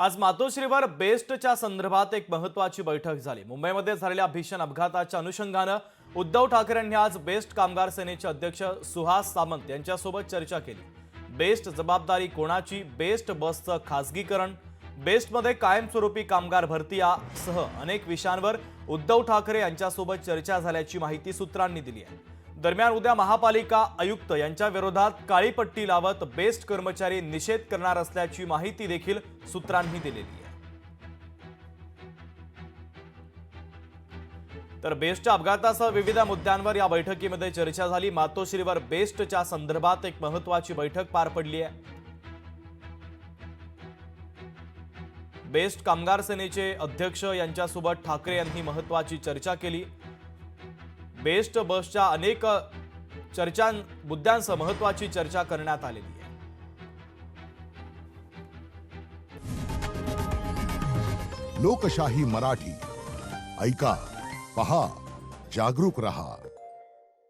आज मातोश्रीवर बेस्टच्या संदर्भात एक महत्त्वाची बैठक झाली। मुंबईमध्ये झालेल्या भीषण अपघाताच्या अनुषंगाने उद्धव ठाकरेंनी आज बेस्ट कामगार सेनेचे अध्यक्ष सुहास सामंत यांच्यासोबत चर्चा केली। बेस्ट जबाबदारी कोणाची, बेस्ट बसचं खासगीकरण, बेस्टमध्ये कायमस्वरूपी कामगार भरती यासह अनेक विषयांवर उद्धव ठाकरे यांच्यासोबत चर्चा झाल्याची माहिती सूत्रांनी दिली आहे। दरम्यान उद्या महापालिका आयुक्त यांच्या विरोधात काळी पट्टी लावत बेस्ट कर्मचारी निषेध करणार असल्याची माहिती देखील सूत्रांनी दिलेली आहे। तर बेस्टच्या अपघातासह विविध मुद्द्यांवर या बैठकीमध्ये चर्चा झाली। मातोश्रीवर बेस्टच्या संदर्भात एक महत्त्वाची बैठक पार पडली आहे। बेस्ट कामगार सेनेचे अध्यक्ष यांच्यासोबत ठाकरे यांनी महत्त्वाची चर्चा केली। बेस्ट बसच्या अनेक मुद्द्यांसह महत्त्वाची चर्चा करण्यात आलेली आहे। लोकशाही मराठी ऐका, पहा, जागरूक रहा।